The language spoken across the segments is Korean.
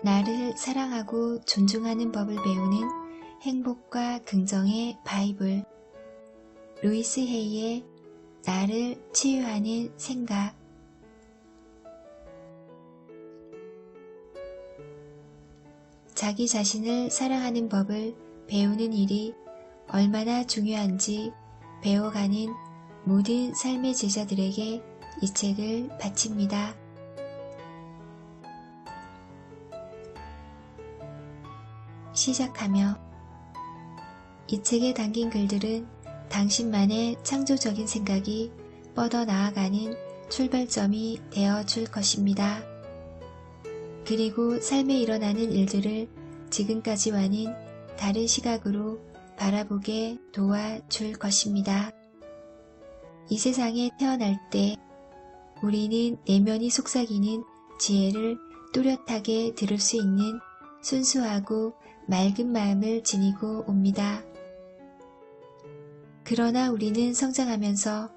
나를 사랑하고 존중하는 법을 배우는 행복과 긍정의 바이블. 루이스 헤이의 나를 치유하는 생각. 자기 자신을 사랑하는 법을 배우는 일이 얼마나 중요한지 배워가는 모든 삶의 제자들에게 이 책을 바칩니다. 시작하며 이 책에 담긴 글들은 당신만의 창조적인 생각이 뻗어나아가는 출발점이 되어줄 것입니다. 그리고 삶에 일어나는 일들을 지금까지와는 다른 시각으로 바라보게 도와줄 것입니다. 이 세상에 태어날 때 우리는 내면이 속삭이는 지혜를 또렷하게 들을 수 있는 순수하고 맑은 마음을 지니고 옵니다. 그러나 우리는 성장하면서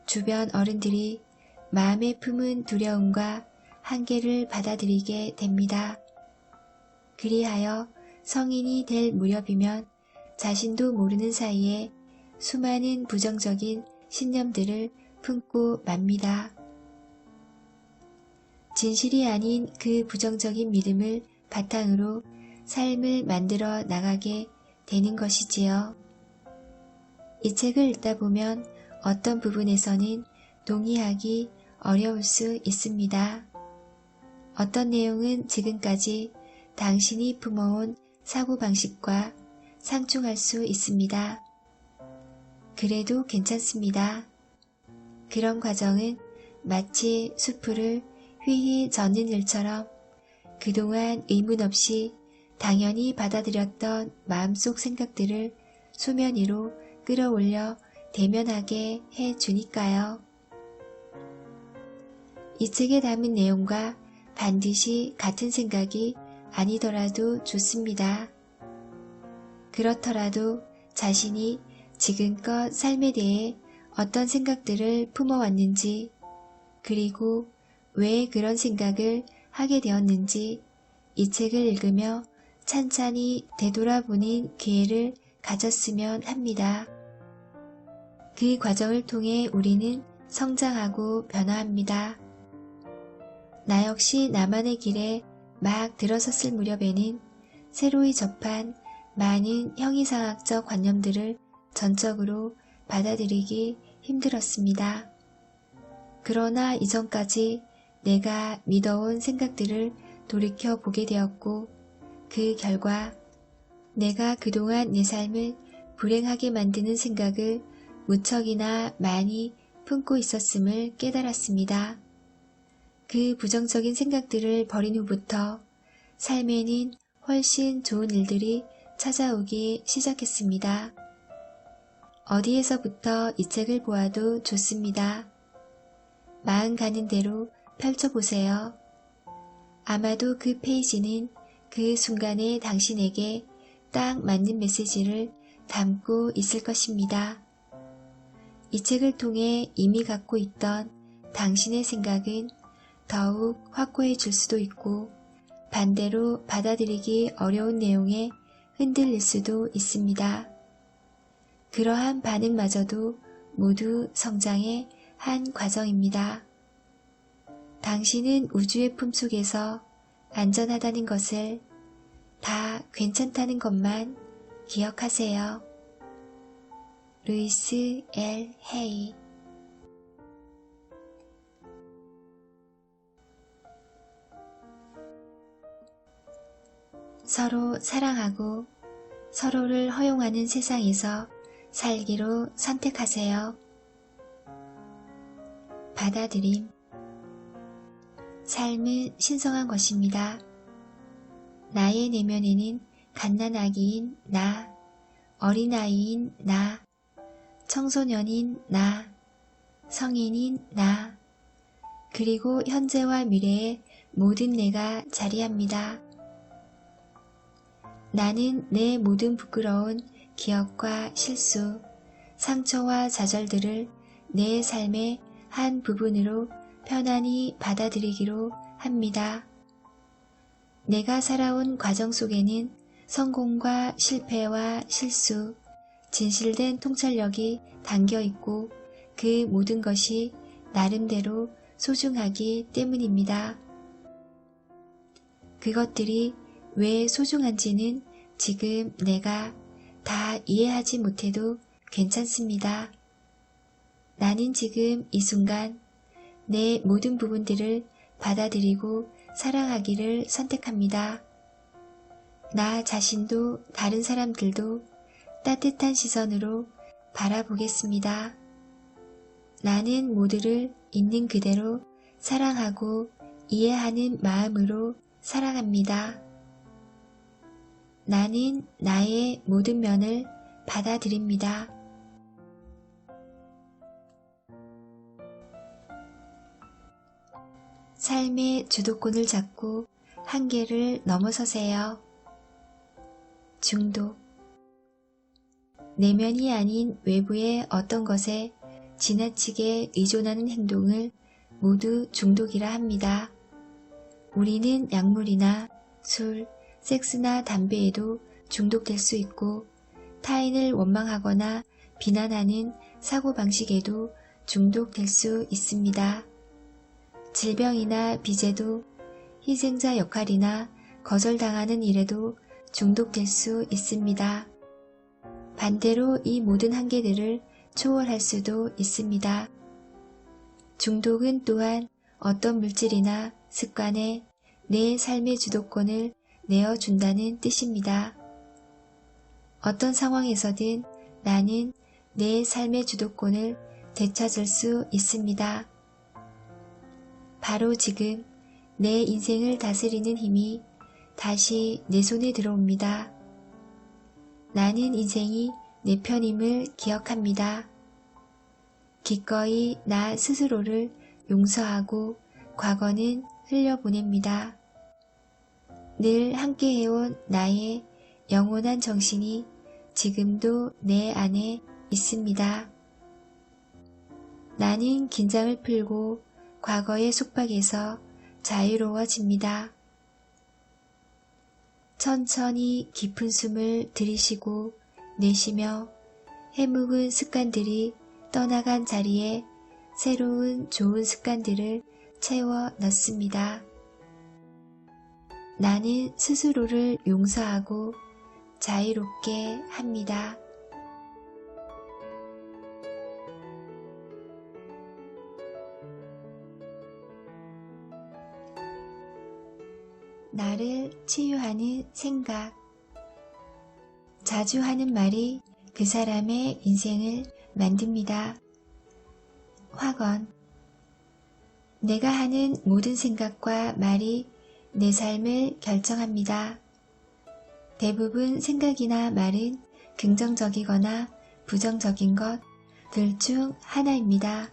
주변 어른들이 마음에 품은 두려움과 한계를 받아들이게 됩니다. 그리하여 성인이 될 무렵이면 자신도 모르는 사이에 수많은 부정적인 신념들을 품고 맙니다. 진실이 아닌 그 부정적인 믿음을 바탕으로 삶을 만들어 나가게 되는 것이지요. 이 책을 읽다 보면 어떤 부분에서는 동의하기 어려울 수 있습니다. 어떤 내용은 지금까지 당신이 품어온 사고방식과 상충할 수 있습니다. 그래도 괜찮습니다. 그런 과정은 마치 숲을 휘휘 젓는 일처럼 그동안 의문 없이 당연히 받아들였던 마음속 생각들을 수면 위로 끌어올려 대면하게 해주니까요. 이 책에 담은 내용과 반드시 같은 생각이 아니더라도 좋습니다. 그렇더라도 자신이 지금껏 삶에 대해 어떤 생각들을 품어왔는지, 그리고 왜 그런 생각을 하게 되었는지 이 책을 읽으며 찬찬히 되돌아보는 기회를 가졌으면 합니다. 그 과정을 통해 우리는 성장하고 변화합니다. 나 역시 나만의 길에 막 들어섰을 무렵에는 새로이 접한 많은 형이상학적 관념들을 전적으로 받아들이기 힘들었습니다. 그러나 이전까지 내가 믿어온 생각들을 돌이켜보게 되었고, 그 결과 내가 그동안 내 삶을 불행하게 만드는 생각을 무척이나 많이 품고 있었음을 깨달았습니다. 그 부정적인 생각들을 버린 후부터 삶에는 훨씬 좋은 일들이 찾아오기 시작했습니다. 어디에서부터 이 책을 보아도 좋습니다. 마음 가는 대로 펼쳐보세요. 아마도 그 페이지는 그 순간에 당신에게 딱 맞는 메시지를 담고 있을 것입니다. 이 책을 통해 이미 갖고 있던 당신의 생각은 더욱 확고해질 수도 있고, 반대로 받아들이기 어려운 내용에 흔들릴 수도 있습니다. 그러한 반응마저도 모두 성장의 한 과정입니다. 당신은 우주의 품속에서 안전하다는 것을, 다 괜찮다는 것만 기억하세요. 루이스 L. 헤이. 서로 사랑하고 서로를 허용하는 세상에서 살기로 선택하세요. 받아들임. 삶은 신성한 것입니다. 나의 내면에는 갓난아기인 나, 어린아이인 나, 청소년인 나, 성인인 나, 그리고 현재와 미래의 모든 내가 자리합니다. 나는 내 모든 부끄러운 기억과 실수, 상처와 좌절들을 내 삶의 한 부분으로 편안히 받아들이기로 합니다. 내가 살아온 과정 속에는 성공과 실패와 실수, 진실된 통찰력이 담겨 있고 그 모든 것이 나름대로 소중하기 때문입니다. 그것들이 왜 소중한지는 지금 내가 다 이해하지 못해도 괜찮습니다. 나는 지금 이 순간 내 모든 부분들을 받아들이고 사랑하기를 선택합니다. 나 자신도 다른 사람들도 따뜻한 시선으로 바라보겠습니다. 나는 모두를 있는 그대로 사랑하고 이해하는 마음으로 사랑합니다. 나는 나의 모든 면을 받아들입니다. 삶의 주도권을 잡고 한계를 넘어서세요. 중독. 내면이 아닌 외부의 어떤 것에 지나치게 의존하는 행동을 모두 중독이라 합니다. 우리는 약물이나 술, 섹스나 담배에도 중독될 수 있고 타인을 원망하거나 비난하는 사고방식에도 중독될 수 있습니다. 질병이나 빚에도 희생자 역할이나 거절당하는 일에도 중독될 수 있습니다. 반대로 이 모든 한계들을 초월할 수도 있습니다. 중독은 또한 어떤 물질이나 습관에 내 삶의 주도권을 내어준다는 뜻입니다. 어떤 상황에서든 나는 내 삶의 주도권을 되찾을 수 있습니다. 바로 지금 내 인생을 다스리는 힘이 다시 내 손에 들어옵니다. 나는 인생이 내 편임을 기억합니다. 기꺼이 나 스스로를 용서하고 과거는 흘려보냅니다. 늘 함께해온 나의 영원한 정신이 지금도 내 안에 있습니다. 나는 긴장을 풀고 과거의 속박에서 자유로워집니다. 천천히 깊은 숨을 들이쉬고 내쉬며 해묵은 습관들이 떠나간 자리에 새로운 좋은 습관들을 채워 넣습니다. 나는 스스로를 용서하고 자유롭게 합니다. 나를 치유하는 생각. 자주 하는 말이 그 사람의 인생을 만듭니다. 확언. 내가 하는 모든 생각과 말이 내 삶을 결정합니다. 대부분 생각이나 말은 긍정적이거나 부정적인 것 둘 중 하나입니다.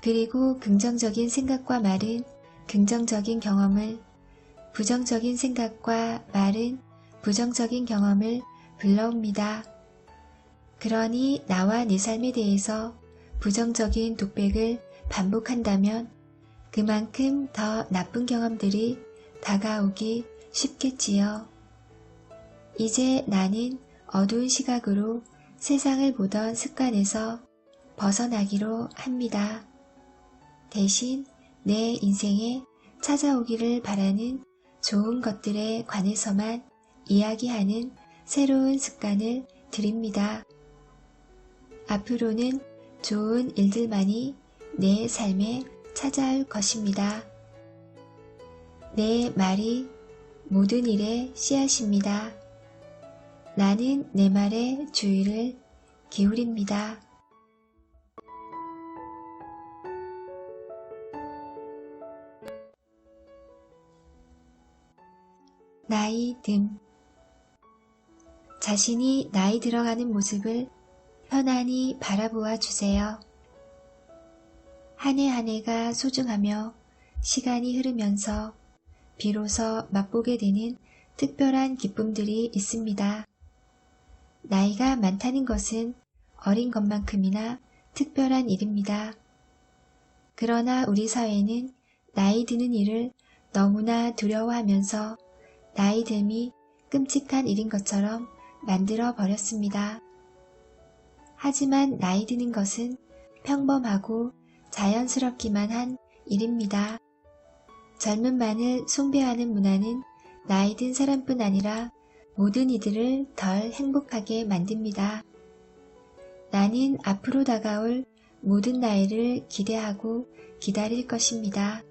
그리고 긍정적인 생각과 말은 긍정적인 경험을, 부정적인 생각과 말은 부정적인 경험을 불러옵니다. 그러니 나와 내 삶에 대해서 부정적인 독백을 반복한다면 그만큼 더 나쁜 경험들이 다가오기 쉽겠지요. 이제 나는 어두운 시각으로 세상을 보던 습관에서 벗어나기로 합니다. 대신 내 인생에 찾아오기를 바라는 좋은 것들에 관해서만 이야기하는 새로운 습관을 드립니다. 앞으로는 좋은 일들만이 내 삶에 찾아올 것입니다. 내 말이 모든 일의 씨앗입니다. 나는 내 말에 주의를 기울입니다. 나이 듦. 자신이 나이 들어가는 모습을 편안히 바라보아 주세요. 한 해 한 해가 소중하며 시간이 흐르면서 비로소 맛보게 되는 특별한 기쁨들이 있습니다. 나이가 많다는 것은 어린 것만큼이나 특별한 일입니다. 그러나 우리 사회는 나이 드는 일을 너무나 두려워하면서 나이 듦이 끔찍한 일인 것처럼 만들어 버렸습니다. 하지만 나이 드는 것은 평범하고 자연스럽기만 한 일입니다. 젊음만을 숭배하는 문화는 나이 든 사람뿐 아니라 모든 이들을 덜 행복하게 만듭니다. 나는 앞으로 다가올 모든 나이를 기대하고 기다릴 것입니다.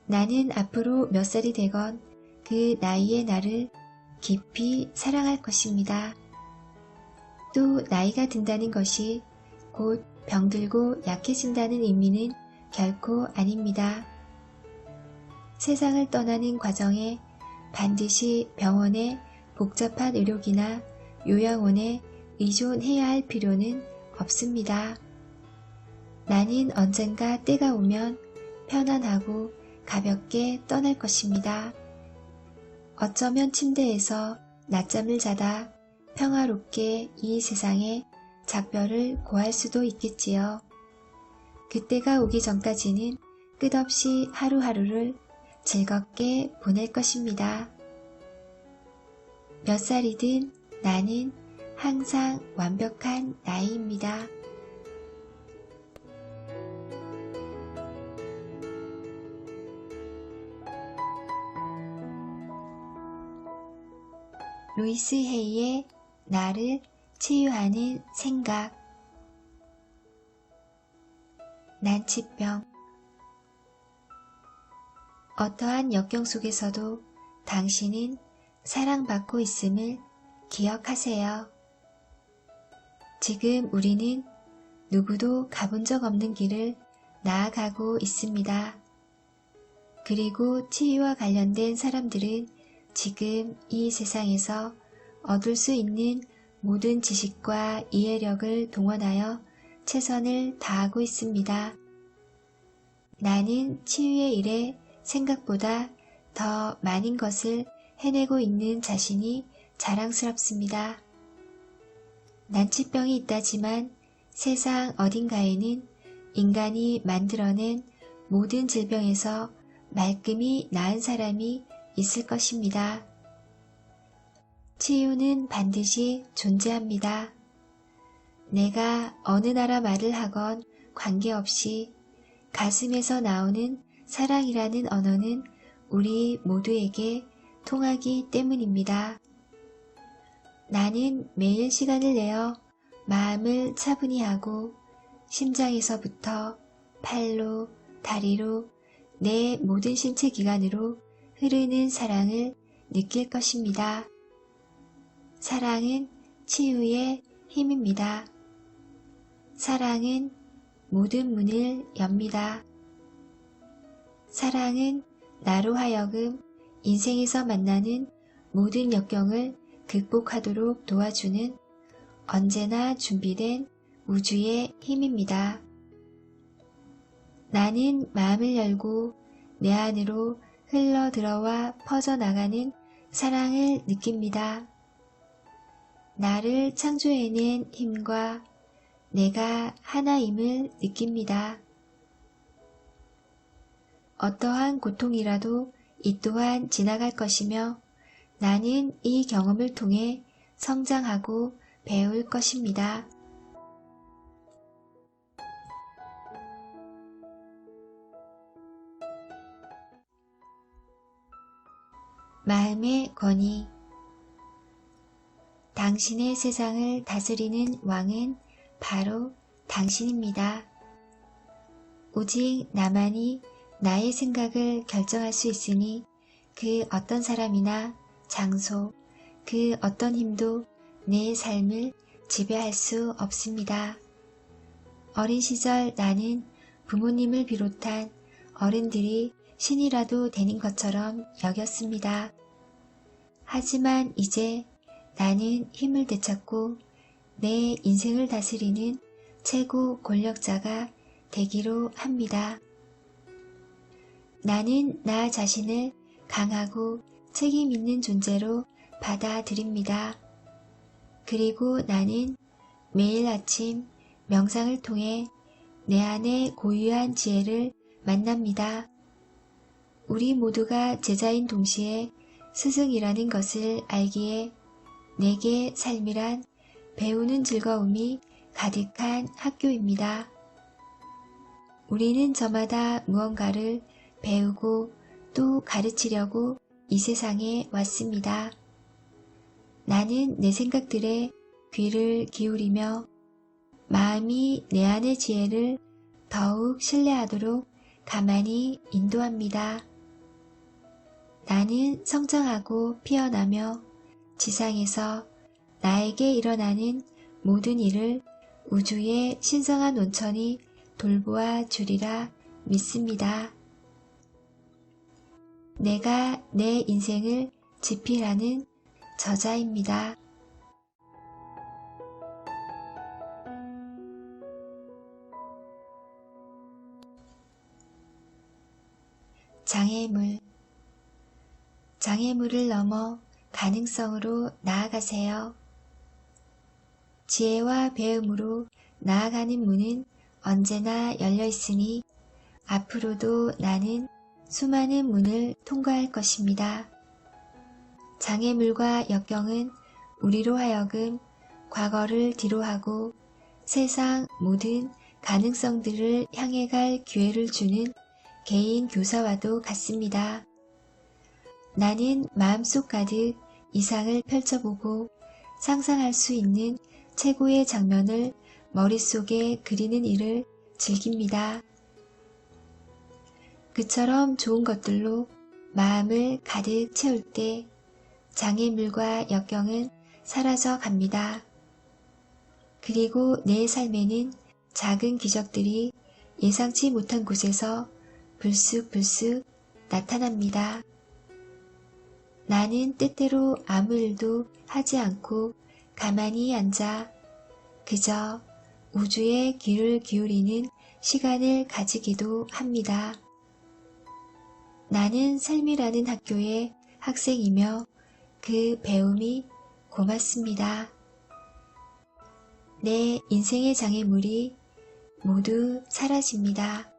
나는 앞으로 몇 살이 되건 그 나이의 나를 깊이 사랑할 것입니다. 또 나이가 든다는 것이 곧 병들고 약해진다는 의미는 결코 아닙니다. 세상을 떠나는 과정에 반드시 병원의 복잡한 의료기나 요양원에 의존해야 할 필요는 없습니다. 나는 언젠가 때가 오면 편안하고 가볍게 떠날 것입니다. 어쩌면 침대에서 낮잠을 자다 평화롭게 이 세상에 작별을 고할 수도 있겠지요. 그때가 오기 전까지는 끝없이 하루하루를 즐겁게 보낼 것입니다. 몇 살이든 나는 항상 완벽한 나이입니다. 루이스 헤이의 나를 치유하는 생각. 난치병. 어떠한 역경 속에서도 당신은 사랑받고 있음을 기억하세요. 지금 우리는 누구도 가본 적 없는 길을 나아가고 있습니다. 그리고 치유와 관련된 사람들은 지금 이 세상에서 얻을 수 있는 모든 지식과 이해력을 동원하여 최선을 다하고 있습니다. 나는 치유의 일에 생각보다 더 많은 것을 해내고 있는 자신이 자랑스럽습니다. 난치병이 있다지만 세상 어딘가에는 인간이 만들어낸 모든 질병에서 말끔히 나은 사람이 있을 것입니다. 치유는 반드시 존재합니다. 내가 어느 나라 말을 하건 관계없이 가슴에서 나오는 사랑이라는 언어는 우리 모두에게 통하기 때문입니다. 나는 매일 시간을 내어 마음을 차분히 하고 심장에서부터 팔로, 다리로, 내 모든 신체 기관으로 흐르는 사랑을 느낄 것입니다. 사랑은 치유의 힘입니다. 사랑은 모든 문을 엽니다. 사랑은 나로 하여금 인생에서 만나는 모든 역경을 극복하도록 도와주는 언제나 준비된 우주의 힘입니다. 나는 마음을 열고 내 안으로 흘러 들어와 퍼져나가는 사랑을 느낍니다. 나를 창조해낸 힘과 내가 하나임을 느낍니다. 어떠한 고통이라도 이 또한 지나갈 것이며 나는 이 경험을 통해 성장하고 배울 것입니다. 마음의 권위. 당신의 세상을 다스리는 왕은 바로 당신입니다. 오직 나만이 나의 생각을 결정할 수 있으니 그 어떤 사람이나 장소, 그 어떤 힘도 내 삶을 지배할 수 없습니다. 어린 시절 나는 부모님을 비롯한 어른들이 신이라도 되는 것처럼 여겼습니다. 하지만 이제 나는 힘을 되찾고 내 인생을 다스리는 최고 권력자가 되기로 합니다. 나는 나 자신을 강하고 책임 있는 존재로 받아들입니다. 그리고 나는 매일 아침 명상을 통해 내 안의 고유한 지혜를 만납니다. 우리 모두가 제자인 동시에 스승이라는 것을 알기에 내게 삶이란 배우는 즐거움이 가득한 학교입니다. 우리는 저마다 무언가를 배우고 또 가르치려고 이 세상에 왔습니다. 나는 내 생각들에 귀를 기울이며 마음이 내 안의 지혜를 더욱 신뢰하도록 가만히 인도합니다. 나는 성장하고 피어나며 지상에서 나에게 일어나는 모든 일을 우주의 신성한 온천이 돌보아 주리라 믿습니다. 내가 내 인생을 지필하는 저자입니다. 장애물. 장애물을 넘어 가능성으로 나아가세요. 지혜와 배움으로 나아가는 문은 언제나 열려 있으니 앞으로도 나는 수많은 문을 통과할 것입니다. 장애물과 역경은 우리로 하여금 과거를 뒤로하고 세상 모든 가능성들을 향해 갈 기회를 주는 개인 교사와도 같습니다. 나는 마음속 가득 이상을 펼쳐보고 상상할 수 있는 최고의 장면을 머릿속에 그리는 일을 즐깁니다. 그처럼 좋은 것들로 마음을 가득 채울 때 장애물과 역경은 사라져 갑니다. 그리고 내 삶에는 작은 기적들이 예상치 못한 곳에서 불쑥불쑥 나타납니다. 나는 때때로 아무 일도 하지 않고 가만히 앉아 그저 우주에 귀를 기울이는 시간을 가지기도 합니다. 나는 삶이라는 학교의 학생이며 그 배움이 고맙습니다. 내 인생의 장애물이 모두 사라집니다.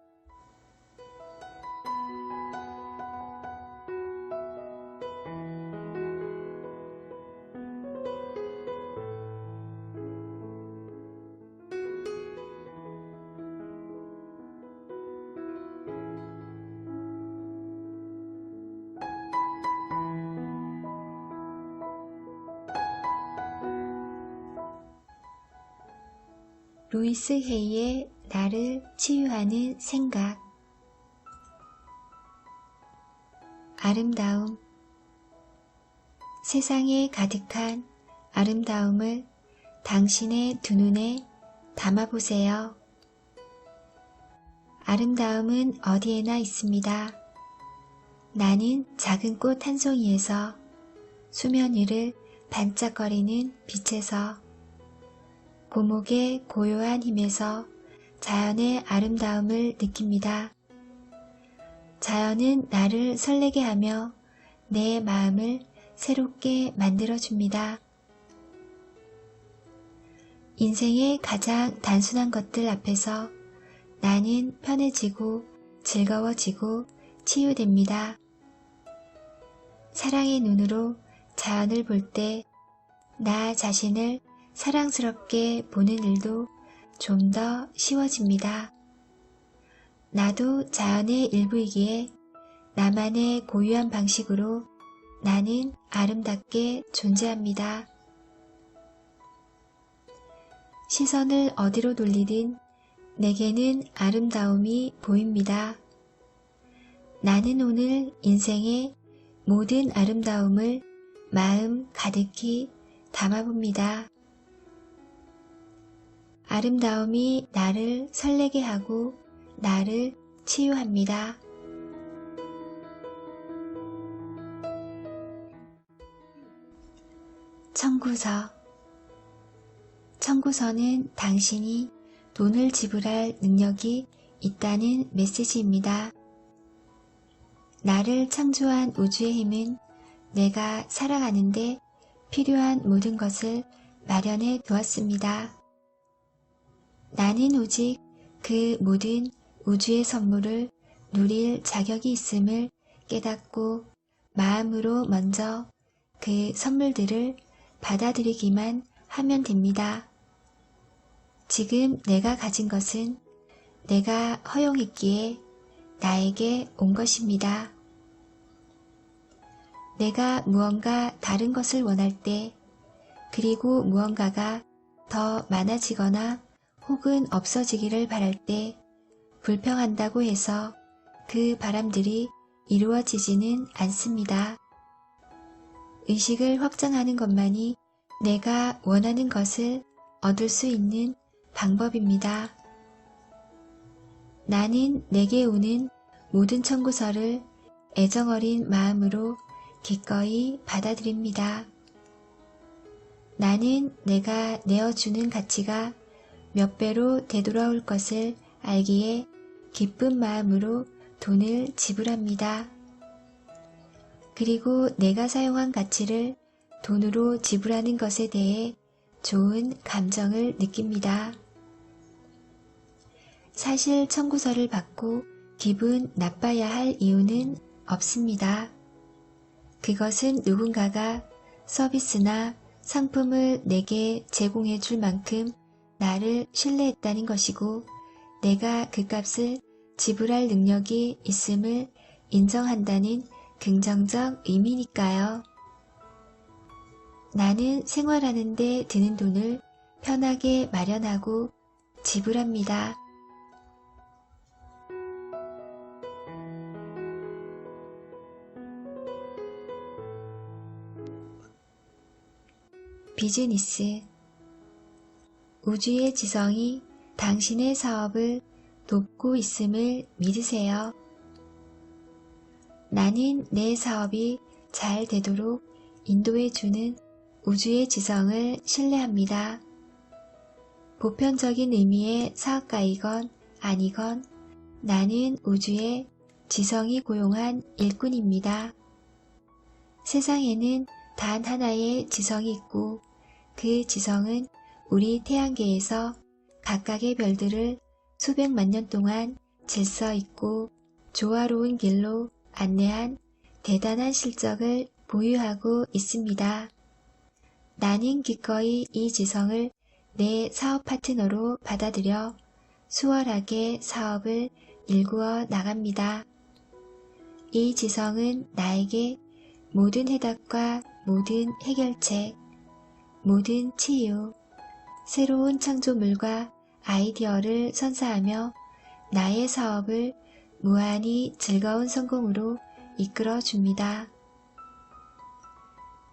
루이스 헤이의 나를 치유하는 생각. 아름다움. 세상에 가득한 아름다움을 당신의 두 눈에 담아보세요. 아름다움은 어디에나 있습니다. 나는 작은 꽃 한 송이에서 수면 위를 반짝거리는 빛에서 고목의 고요한 힘에서 자연의 아름다움을 느낍니다. 자연은 나를 설레게 하며 내 마음을 새롭게 만들어줍니다. 인생의 가장 단순한 것들 앞에서 나는 편해지고 즐거워지고 치유됩니다. 사랑의 눈으로 자연을 볼 때 나 자신을 사랑스럽게 보는 일도 좀 더 쉬워집니다. 나도 자연의 일부이기에 나만의 고유한 방식으로 나는 아름답게 존재합니다. 시선을 어디로 돌리든 내게는 아름다움이 보입니다. 나는 오늘 인생의 모든 아름다움을 마음 가득히 담아봅니다. 아름다움이 나를 설레게 하고 나를 치유합니다. 청구서. 청구서는 당신이 돈을 지불할 능력이 있다는 메시지입니다. 나를 창조한 우주의 힘은 내가 살아가는데 필요한 모든 것을 마련해 두었습니다. 나는 오직 그 모든 우주의 선물을 누릴 자격이 있음을 깨닫고 마음으로 먼저 그 선물들을 받아들이기만 하면 됩니다. 지금 내가 가진 것은 내가 허용했기에 나에게 온 것입니다. 내가 무언가 다른 것을 원할 때, 그리고 무언가가 더 많아지거나 혹은 없어지기를 바랄 때 불평한다고 해서 그 바람들이 이루어지지는 않습니다. 의식을 확장하는 것만이 내가 원하는 것을 얻을 수 있는 방법입니다. 나는 내게 오는 모든 청구서를 애정어린 마음으로 기꺼이 받아들입니다. 나는 내가 내어주는 가치가 몇 배로 되돌아올 것을 알기에 기쁜 마음으로 돈을 지불합니다. 그리고 내가 사용한 가치를 돈으로 지불하는 것에 대해 좋은 감정을 느낍니다. 사실 청구서를 받고 기분 나빠야 할 이유는 없습니다. 그것은 누군가가 서비스나 상품을 내게 제공해 줄 만큼 나를 신뢰했다는 것이고 내가 그 값을 지불할 능력이 있음을 인정한다는 긍정적 의미니까요. 나는 생활하는 데 드는 돈을 편하게 마련하고 지불합니다. 비즈니스. 우주의 지성이 당신의 사업을 돕고 있음을 믿으세요. 나는 내 사업이 잘 되도록 인도해주는 우주의 지성을 신뢰합니다. 보편적인 의미의 사업가이건 아니건 나는 우주의 지성이 고용한 일꾼입니다. 세상에는 단 하나의 지성이 있고 그 지성은 우리 태양계에서 각각의 별들을 수백만 년 동안 질서 있고 조화로운 길로 안내한 대단한 실적을 보유하고 있습니다. 나는 기꺼이 이 지성을 내 사업 파트너로 받아들여 수월하게 사업을 일구어 나갑니다. 이 지성은 나에게 모든 해답과 모든 해결책, 모든 치유, 새로운 창조물과 아이디어를 선사하며 나의 사업을 무한히 즐거운 성공으로 이끌어 줍니다.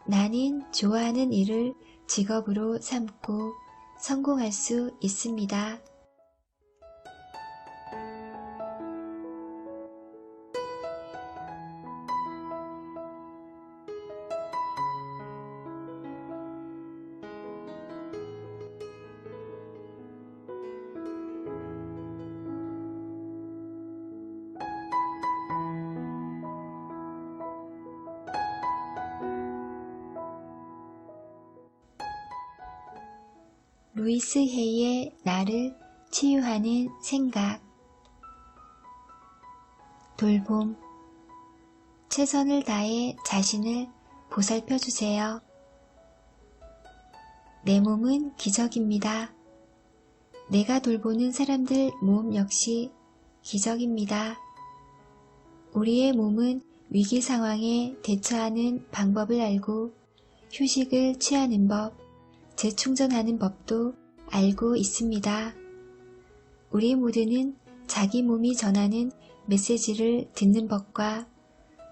나는 좋아하는 일을 직업으로 삼고 성공할 수 있습니다. 루이스 헤이의 나를 치유하는 생각. 돌봄. 최선을 다해 자신을 보살펴 주세요. 내 몸은 기적입니다. 내가 돌보는 사람들 몸 역시 기적입니다. 우리의 몸은 위기 상황에 대처하는 방법을 알고 휴식을 취하는 법, 재충전하는 법도 알고 있습니다. 우리 모두는 자기 몸이 전하는 메시지를 듣는 법과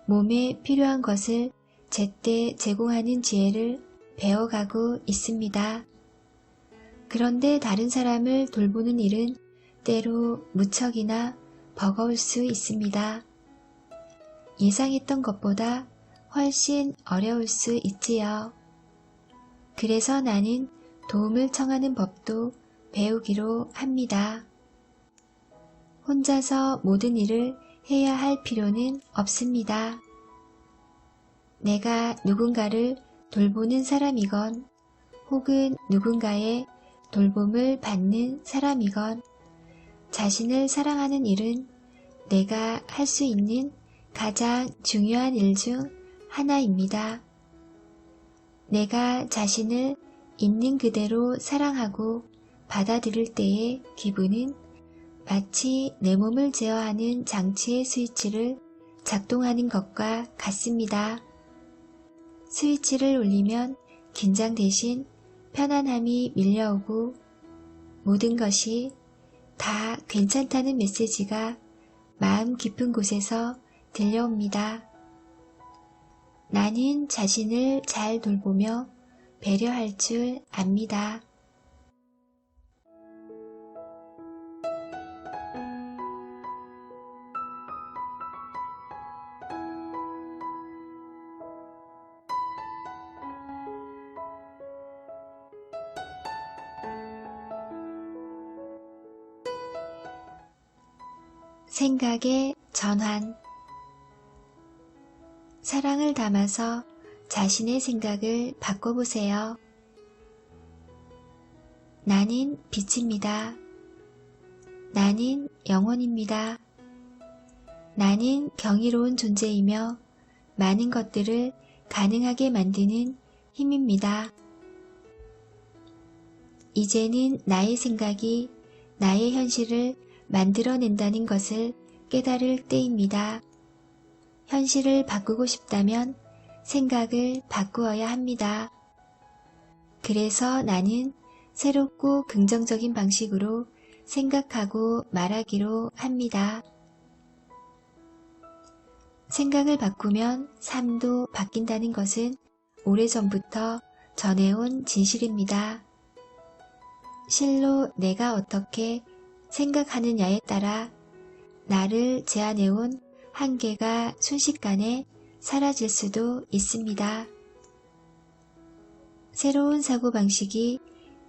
몸에 필요한 것을 제때 제공하는 지혜를 배워가고 있습니다. 그런데 다른 사람을 돌보는 일은 때로 무척이나 버거울 수 있습니다. 예상했던 것보다 훨씬 어려울 수 있지요. 그래서 나는 도움을 청하는 법도 배우기로 합니다. 혼자서 모든 일을 해야 할 필요는 없습니다. 내가 누군가를 돌보는 사람이건 혹은 누군가의 돌봄을 받는 사람이건 자신을 사랑하는 일은 내가 할 수 있는 가장 중요한 일 중 하나입니다. 내가 자신을 있는 그대로 사랑하고 받아들일 때의 기분은 마치 내 몸을 제어하는 장치의 스위치를 작동하는 것과 같습니다. 스위치를 올리면 긴장 대신 편안함이 밀려오고 모든 것이 다 괜찮다는 메시지가 마음 깊은 곳에서 들려옵니다. 나는 자신을 잘 돌보며 배려할 줄 압니다. 생각의 전환. 사랑을 담아서 자신의 생각을 바꿔보세요. 나는 빛입니다. 나는 영혼입니다. 나는 경이로운 존재이며 많은 것들을 가능하게 만드는 힘입니다. 이제는 나의 생각이 나의 현실을 만들어낸다는 것을 깨달을 때입니다. 현실을 바꾸고 싶다면 생각을 바꾸어야 합니다. 그래서 나는 새롭고 긍정적인 방식으로 생각하고 말하기로 합니다. 생각을 바꾸면 삶도 바뀐다는 것은 오래전부터 전해온 진실입니다. 실로 내가 어떻게 생각하느냐에 따라 나를 제한해온 한계가 순식간에 사라질 수도 있습니다. 새로운 사고방식이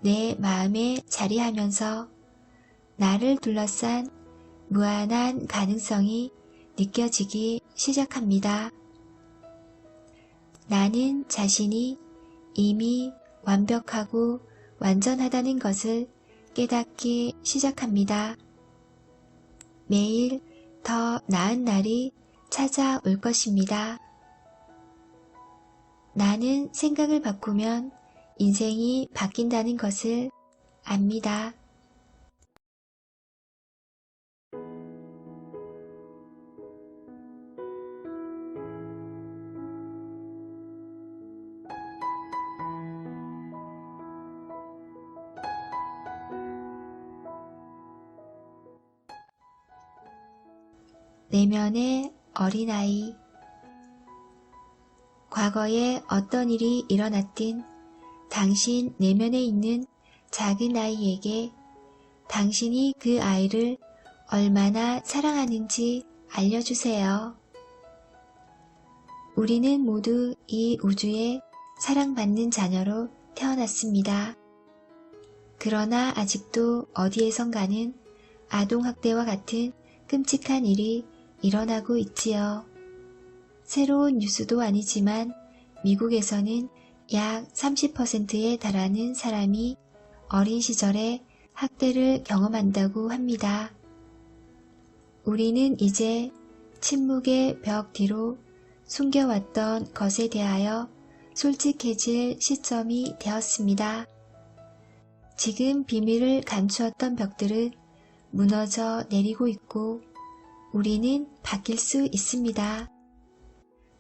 내 마음에 자리하면서 나를 둘러싼 무한한 가능성이 느껴지기 시작합니다. 나는 자신이 이미 완벽하고 완전하다는 것을 깨닫기 시작합니다. 매일 더 나은 날이 찾아올 것입니다. 나는 생각을 바꾸면 인생이 바뀐다는 것을 압니다. 내면의 어린아이. 과거에 어떤 일이 일어났든 당신 내면에 있는 작은 아이에게 당신이 그 아이를 얼마나 사랑하는지 알려주세요. 우리는 모두 이 우주에 사랑받는 자녀로 태어났습니다. 그러나 아직도 어디에선가는 아동학대와 같은 끔찍한 일이 일어나고 있지요. 새로운 뉴스도 아니지만 미국에서는 약 30%에 달하는 사람이 어린 시절에 학대를 경험한다고 합니다. 우리는 이제 침묵의 벽 뒤로 숨겨왔던 것에 대하여 솔직해질 시점이 되었습니다. 지금 비밀을 감추었던 벽들은 무너져 내리고 있고 우리는 바뀔 수 있습니다.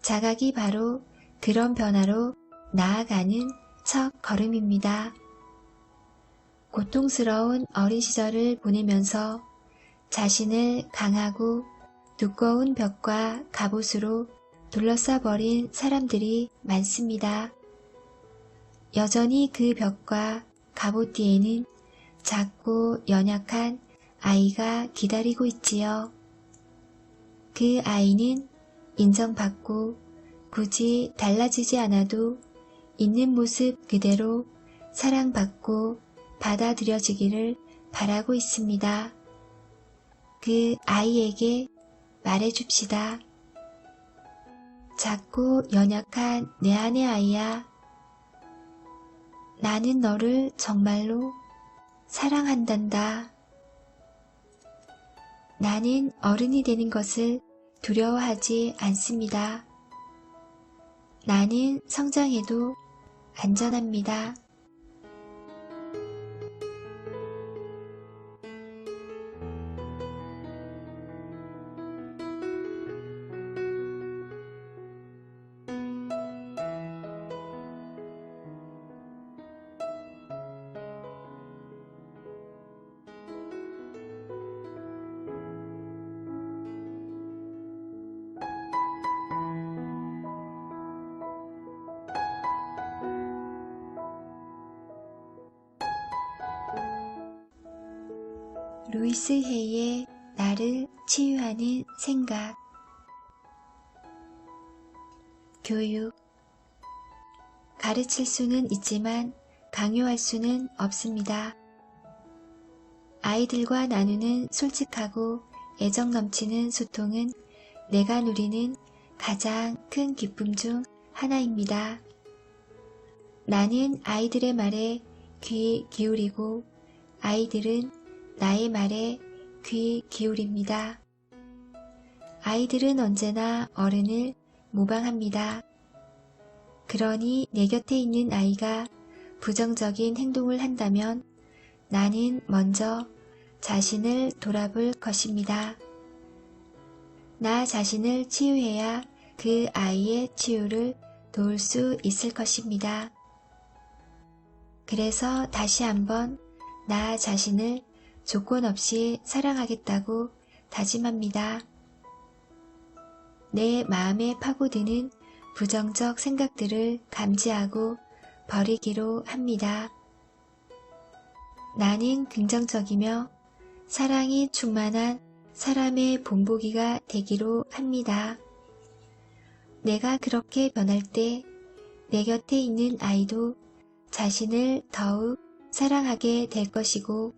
자각이 바로 그런 변화로 나아가는 첫 걸음입니다. 고통스러운 어린 시절을 보내면서 자신을 강하고 두꺼운 벽과 갑옷으로 둘러싸버린 사람들이 많습니다. 여전히 그 벽과 갑옷 뒤에는 작고 연약한 아이가 기다리고 있지요. 그 아이는 인정받고 굳이 달라지지 않아도 있는 모습 그대로 사랑받고 받아들여지기를 바라고 있습니다. 그 아이에게 말해줍시다. 작고 연약한 내 안의 아이야. 나는 너를 정말로 사랑한단다. 나는 어른이 되는 것을 두려워하지 않습니다. 나는 성장해도 안전합니다. 루이스 헤이의 나를 치유하는 생각. 교육. 가르칠 수는 있지만 강요할 수는 없습니다. 아이들과 나누는 솔직하고 애정 넘치는 소통은 내가 누리는 가장 큰 기쁨 중 하나입니다. 나는 아이들의 말에 귀 기울이고 아이들은 나의 말에 귀 기울입니다. 아이들은 언제나 어른을 모방합니다. 그러니 내 곁에 있는 아이가 부정적인 행동을 한다면 나는 먼저 자신을 돌아볼 것입니다. 나 자신을 치유해야 그 아이의 치유를 도울 수 있을 것입니다. 그래서 다시 한번 나 자신을 조건 없이 사랑하겠다고 다짐합니다. 내 마음에 파고드는 부정적 생각들을 감지하고 버리기로 합니다. 나는 긍정적이며 사랑이 충만한 사람의 본보기가 되기로 합니다. 내가 그렇게 변할 때 내 곁에 있는 아이도 자신을 더욱 사랑하게 될 것이고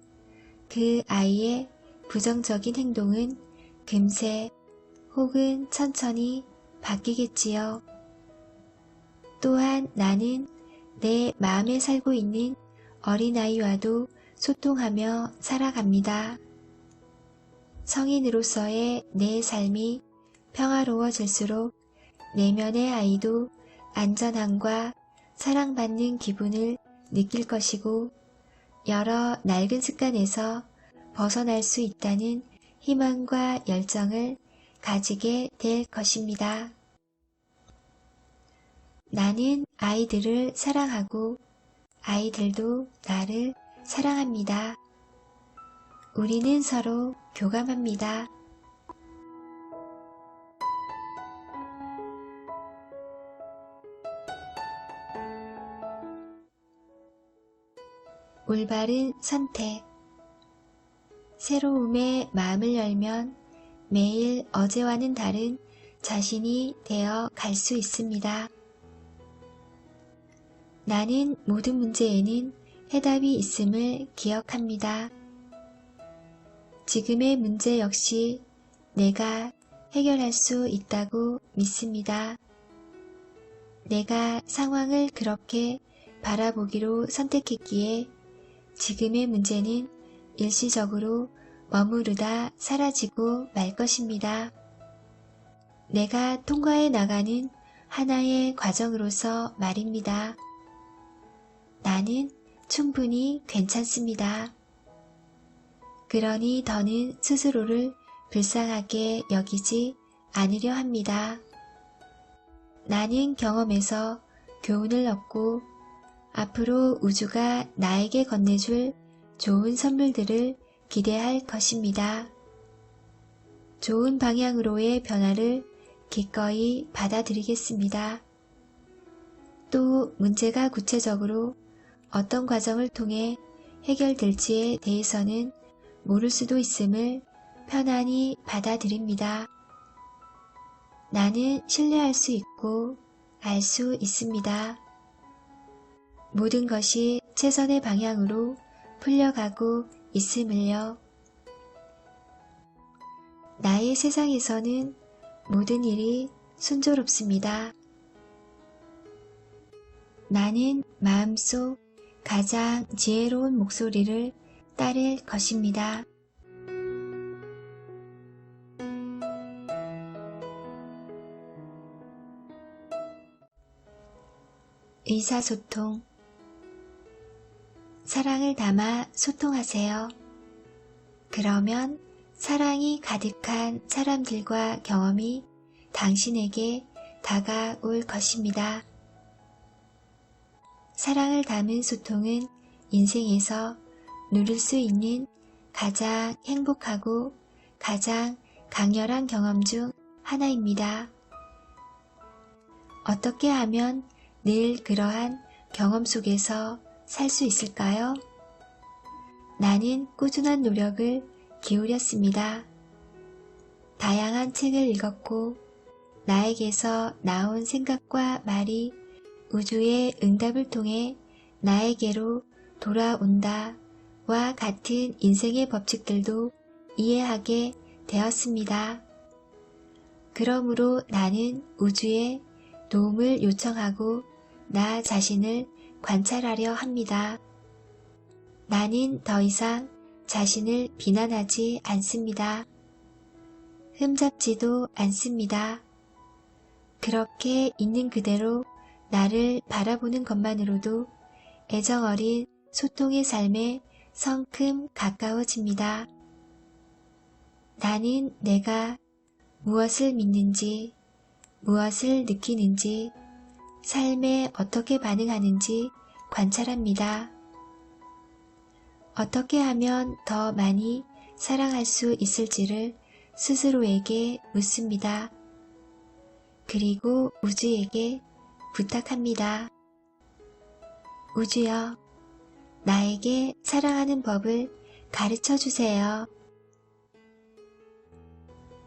그 아이의 부정적인 행동은 금세 혹은 천천히 바뀌겠지요. 또한 나는 내 마음에 살고 있는 어린아이와도 소통하며 살아갑니다. 성인으로서의 내 삶이 평화로워질수록 내면의 아이도 안전함과 사랑받는 기분을 느낄 것이고 여러 낡은 습관에서 벗어날 수 있다는 희망과 열정을 가지게 될 것입니다. 나는 아이들을 사랑하고 아이들도 나를 사랑합니다. 우리는 서로 교감합니다. 올바른 선택. 새로움에 마음을 열면 매일 어제와는 다른 자신이 되어 갈 수 있습니다. 나는 모든 문제에는 해답이 있음을 기억합니다. 지금의 문제 역시 내가 해결할 수 있다고 믿습니다. 내가 상황을 그렇게 바라보기로 선택했기에 지금의 문제는 일시적으로 머무르다 사라지고 말 것입니다. 내가 통과해 나가는 하나의 과정으로서 말입니다. 나는 충분히 괜찮습니다. 그러니 더는 스스로를 불쌍하게 여기지 않으려 합니다. 나는 경험에서 교훈을 얻고 앞으로 우주가 나에게 건네줄 좋은 선물들을 기대할 것입니다. 좋은 방향으로의 변화를 기꺼이 받아들이겠습니다. 또 문제가 구체적으로 어떤 과정을 통해 해결될지에 대해서는 모를 수도 있음을 편안히 받아들입니다. 나는 신뢰할 수 있고 알 수 있습니다. 모든 것이 최선의 방향으로 풀려가고 있음을요. 나의 세상에서는 모든 일이 순조롭습니다. 나는 마음속 가장 지혜로운 목소리를 따를 것입니다. 의사소통. 사랑을 담아 소통하세요. 그러면 사랑이 가득한 사람들과 경험이 당신에게 다가올 것입니다. 사랑을 담은 소통은 인생에서 누릴 수 있는 가장 행복하고 가장 강렬한 경험 중 하나입니다. 어떻게 하면 늘 그러한 경험 속에서 살 수 있을까요? 나는 꾸준한 노력을 기울였습니다. 다양한 책을 읽었고 나에게서 나온 생각과 말이 우주의 응답을 통해 나에게로 돌아온다 와 같은 인생의 법칙들도 이해하게 되었습니다. 그러므로 나는 우주에 도움을 요청하고 나 자신을 관찰하려 합니다. 나는 더 이상 자신을 비난하지 않습니다. 흠잡지도 않습니다. 그렇게 있는 그대로 나를 바라보는 것만으로도 애정어린 소통의 삶에 성큼 가까워집니다. 나는 내가 무엇을 믿는지, 무엇을 느끼는지, 삶에 어떻게 반응하는지 관찰합니다. 어떻게 하면 더 많이 사랑할 수 있을지를 스스로에게 묻습니다. 그리고 우주에게 부탁합니다. 우주여, 나에게 사랑하는 법을 가르쳐 주세요.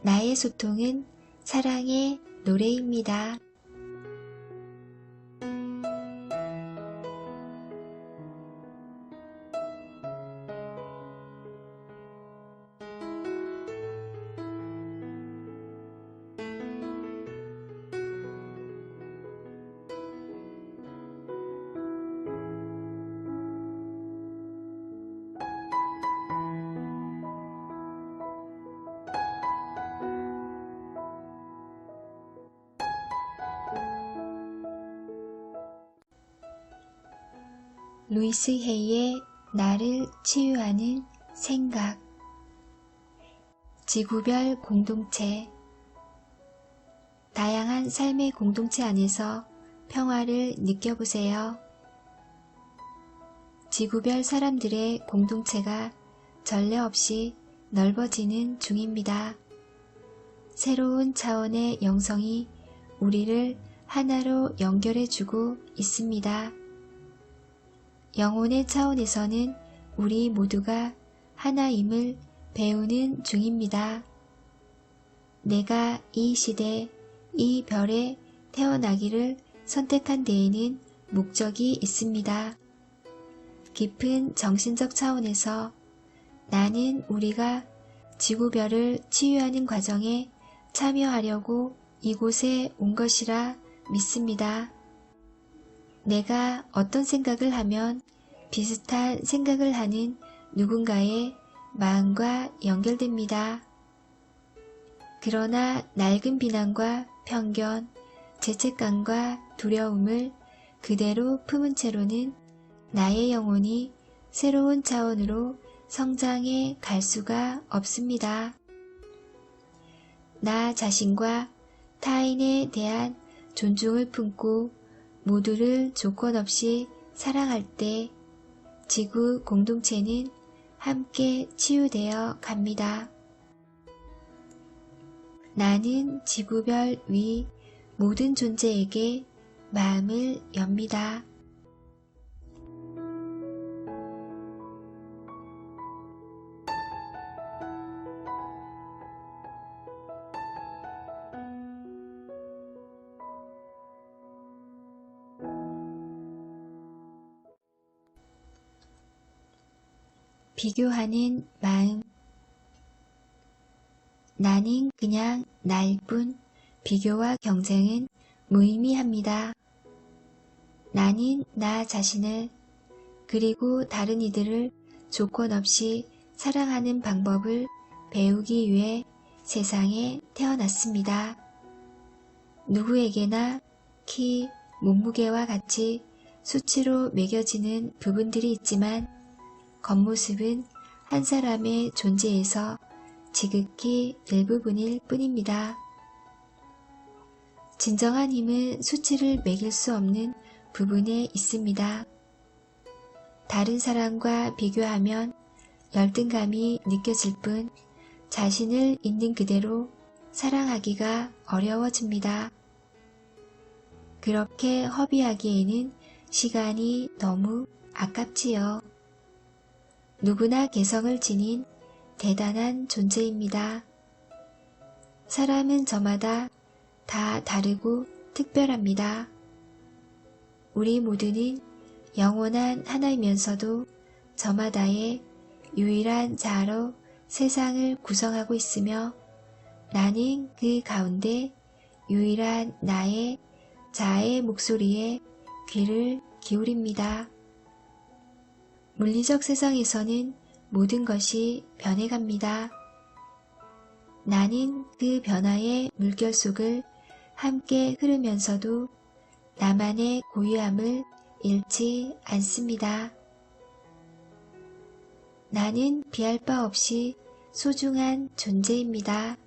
나의 소통은 사랑의 노래입니다. 루이스 헤이의 나를 치유하는 생각. 지구별 공동체. 다양한 삶의 공동체 안에서 평화를 느껴보세요. 지구별 사람들의 공동체가 전례 없이 넓어지는 중입니다. 새로운 차원의 영성이 우리를 하나로 연결해주고 있습니다. 영혼의 차원에서는 우리 모두가 하나임을 배우는 중입니다. 내가 이 시대, 이 별에 태어나기를 선택한 데에는 목적이 있습니다. 깊은 정신적 차원에서 나는 우리가 지구별을 치유하는 과정에 참여하려고 이곳에 온 것이라 믿습니다. 내가 어떤 생각을 하면 비슷한 생각을 하는 누군가의 마음과 연결됩니다. 그러나 낡은 비난과 편견, 죄책감과 두려움을 그대로 품은 채로는 나의 영혼이 새로운 차원으로 성장해 갈 수가 없습니다. 나 자신과 타인에 대한 존중을 품고 모두를 조건 없이 사랑할 때 지구 공동체는 함께 치유되어 갑니다. 나는 지구별 위 모든 존재에게 마음을 엽니다. 비교하는 마음. 나는 그냥 나일 뿐 비교와 경쟁은 무의미합니다. 나는 나 자신을 그리고 다른 이들을 조건 없이 사랑하는 방법을 배우기 위해 세상에 태어났습니다. 누구에게나 키, 몸무게와 같이 수치로 매겨지는 부분들이 있지만 겉모습은 한 사람의 존재에서 지극히 일부분일 뿐입니다. 진정한 힘은 수치를 매길 수 없는 부분에 있습니다. 다른 사람과 비교하면 열등감이 느껴질 뿐 자신을 있는 그대로 사랑하기가 어려워집니다. 그렇게 허비하기에는 시간이 너무 아깝지요. 누구나 개성을 지닌 대단한 존재입니다. 사람은 저마다 다 다르고 특별합니다. 우리 모두는 영원한 하나이면서도 저마다의 유일한 자아로 세상을 구성하고 있으며 나는 그 가운데 유일한 나의 자아의 목소리에 귀를 기울입니다. 물리적 세상에서는 모든 것이 변해갑니다. 나는 그 변화의 물결 속을 함께 흐르면서도 나만의 고유함을 잃지 않습니다. 나는 비할 바 없이 소중한 존재입니다.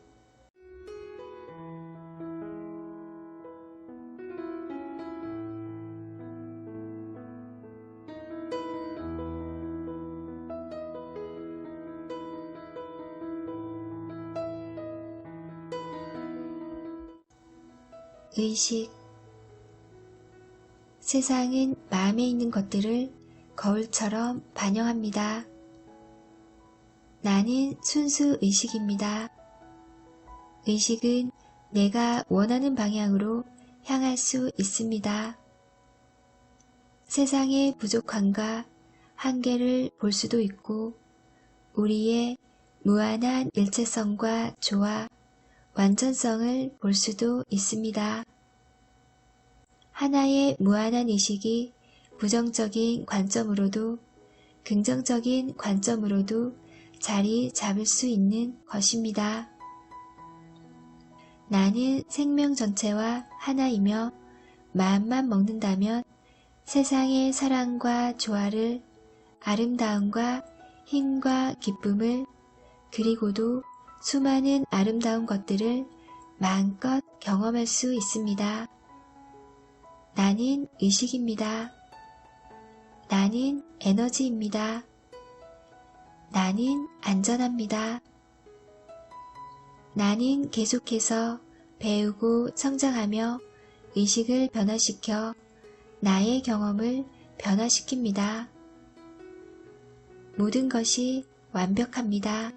의식. 세상은 마음에 있는 것들을 거울처럼 반영합니다. 나는 순수 의식입니다. 의식은 내가 원하는 방향으로 향할 수 있습니다. 세상의 부족함과 한계를 볼 수도 있고 우리의 무한한 일체성과 조화, 완전성을 볼 수도 있습니다. 하나의 무한한 의식이 부정적인 관점으로도 긍정적인 관점으로도 자리 잡을 수 있는 것입니다. 나는 생명 전체와 하나이며 마음만 먹는다면 세상의 사랑과 조화를, 아름다움과 힘과 기쁨을, 그리고도 수많은 아름다운 것들을 마음껏 경험할 수 있습니다. 나는 의식입니다. 나는 에너지입니다. 나는 안전합니다. 나는 계속해서 배우고 성장하며 의식을 변화시켜 나의 경험을 변화시킵니다. 모든 것이 완벽합니다.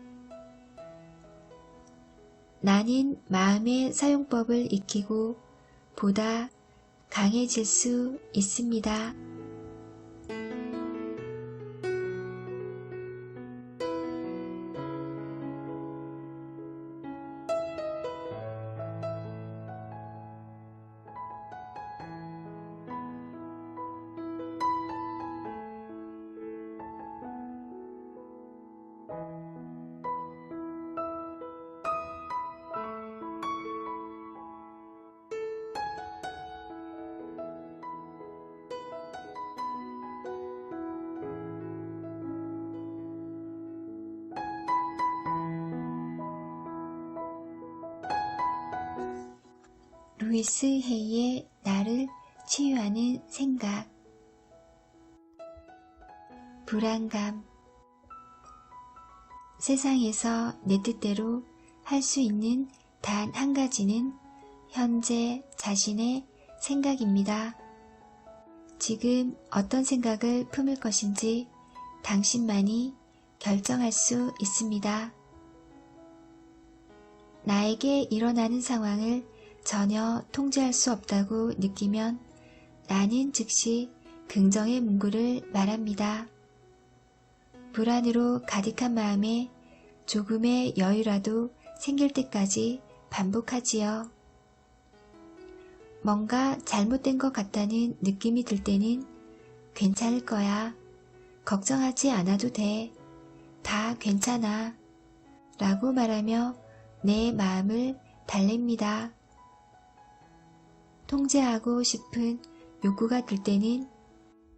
나는 마음의 사용법을 익히고 보다 강해질 수 있습니다. 루이스 헤이의 나를 치유하는 생각. 불안감. 세상에서 내 뜻대로 할 수 있는 단 한 가지는 현재 자신의 생각입니다. 지금 어떤 생각을 품을 것인지 당신만이 결정할 수 있습니다. 나에게 일어나는 상황을 전혀 통제할 수 없다고 느끼면 나는 즉시 긍정의 문구를 말합니다. 불안으로 가득한 마음에 조금의 여유라도 생길 때까지 반복하지요. 뭔가 잘못된 것 같다는 느낌이 들 때는 괜찮을 거야. 걱정하지 않아도 돼. 다 괜찮아. 라고 말하며 내 마음을 달랩니다. 통제하고 싶은 욕구가 들 때는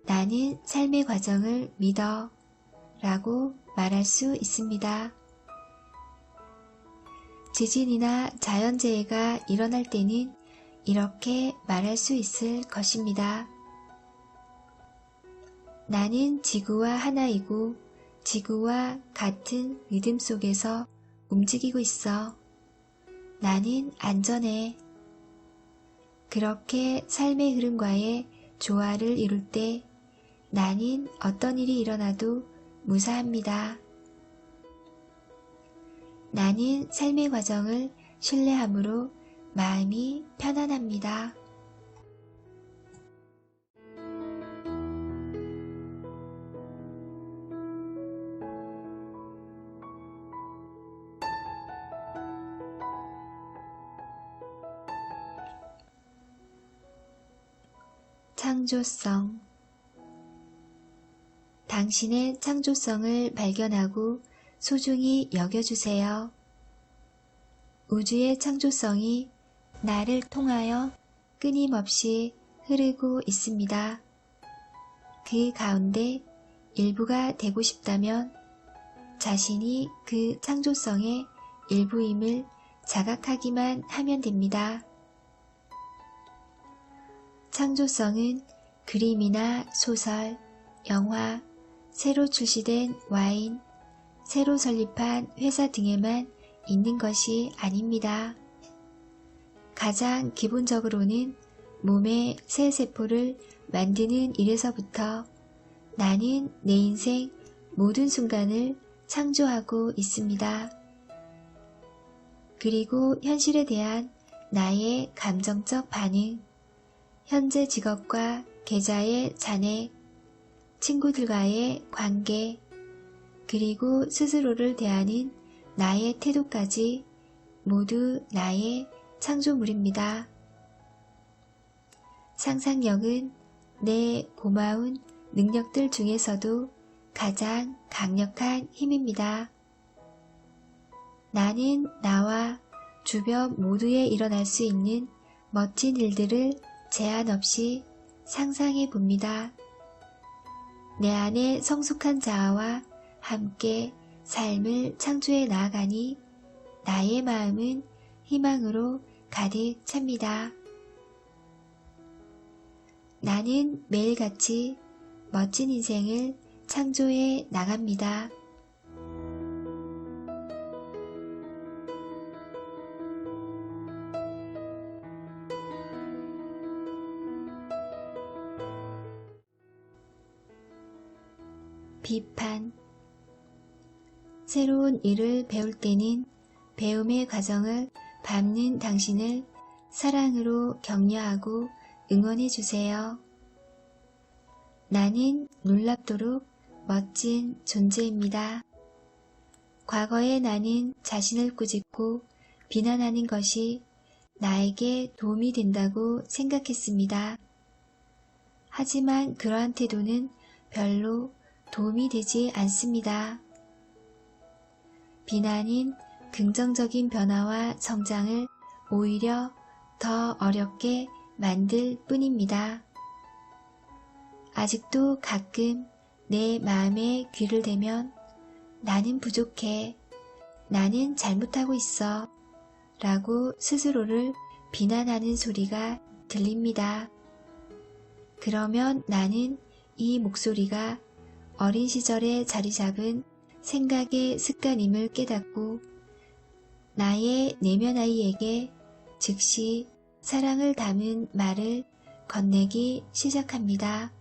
나는 삶의 과정을 믿어 라고 말할 수 있습니다. 지진이나 자연재해가 일어날 때는 이렇게 말할 수 있을 것입니다. 나는 지구와 하나이고 지구와 같은 리듬 속에서 움직이고 있어. 나는 안전해. 그렇게 삶의 흐름과의 조화를 이룰 때 나는 어떤 일이 일어나도 무사합니다. 나는 삶의 과정을 신뢰함으로 마음이 편안합니다. 창조성. 당신의 창조성을 발견하고 소중히 여겨주세요. 우주의 창조성이 나를 통하여 끊임없이 흐르고 있습니다. 그 가운데 일부가 되고 싶다면 자신이 그 창조성의 일부임을 자각하기만 하면 됩니다. 창조성은 그림이나 소설, 영화, 새로 출시된 와인, 새로 설립한 회사 등에만 있는 것이 아닙니다. 가장 기본적으로는 몸의 새 세포를 만드는 일에서부터 나는 내 인생 모든 순간을 창조하고 있습니다. 그리고 현실에 대한 나의 감정적 반응, 현재 직업과 계좌의 잔액, 친구들과의 관계, 그리고 스스로를 대하는 나의 태도까지 모두 나의 창조물입니다. 상상력은 내 고마운 능력들 중에서도 가장 강력한 힘입니다. 나는 나와 주변 모두에 일어날 수 있는 멋진 일들을 제한 없이 상상해 봅니다. 내 안에 성숙한 자아와 함께 삶을 창조해 나아가니 나의 마음은 희망으로 가득 찹니다. 나는 매일같이 멋진 인생을 창조해 나갑니다. 비판. 새로운 일을 배울 때는 배움의 과정을 밟는 당신을 사랑으로 격려하고 응원해 주세요. 나는 놀랍도록 멋진 존재입니다. 과거의 나는 자신을 꾸짖고 비난하는 것이 나에게 도움이 된다고 생각했습니다. 하지만 그러한 태도는 별로 도움이 되지 않습니다. 비난은 긍정적인 변화와 성장을 오히려 더 어렵게 만들 뿐입니다. 아직도 가끔 내 마음에 귀를 대면 나는 부족해, 나는 잘못하고 있어 라고 스스로를 비난하는 소리가 들립니다. 그러면 나는 이 목소리가 어린 시절에 자리 잡은 생각의 습관임을 깨닫고 나의 내면 아이에게 즉시 사랑을 담은 말을 건네기 시작합니다.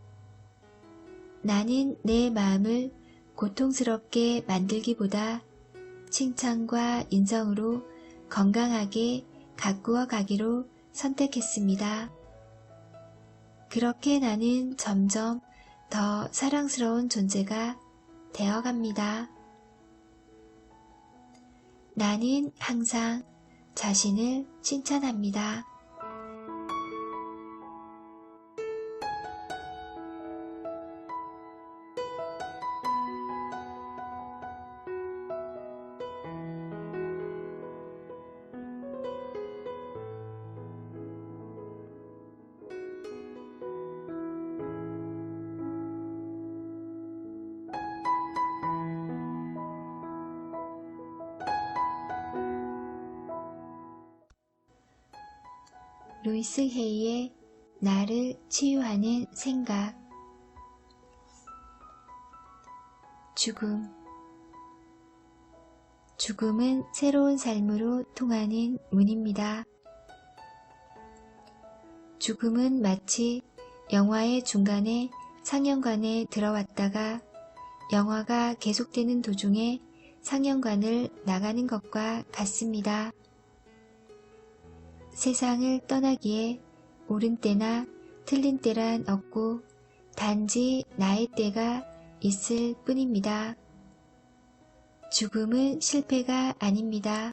나는 내 마음을 고통스럽게 만들기보다 칭찬과 인정으로 건강하게 가꾸어 가기로 선택했습니다. 그렇게 나는 점점 더 사랑스러운 존재가 되어갑니다. 나는 항상 자신을 칭찬합니다. 루이스 헤이의 나를 치유하는 생각. 죽음. 죽음은 새로운 삶으로 통하는 문입니다. 죽음은 마치 영화의 중간에 상영관에 들어왔다가 영화가 계속되는 도중에 상영관을 나가는 것과 같습니다. 세상을 떠나기에 옳은 때나 틀린 때란 없고 단지 나의 때가 있을 뿐입니다. 죽음은 실패가 아닙니다.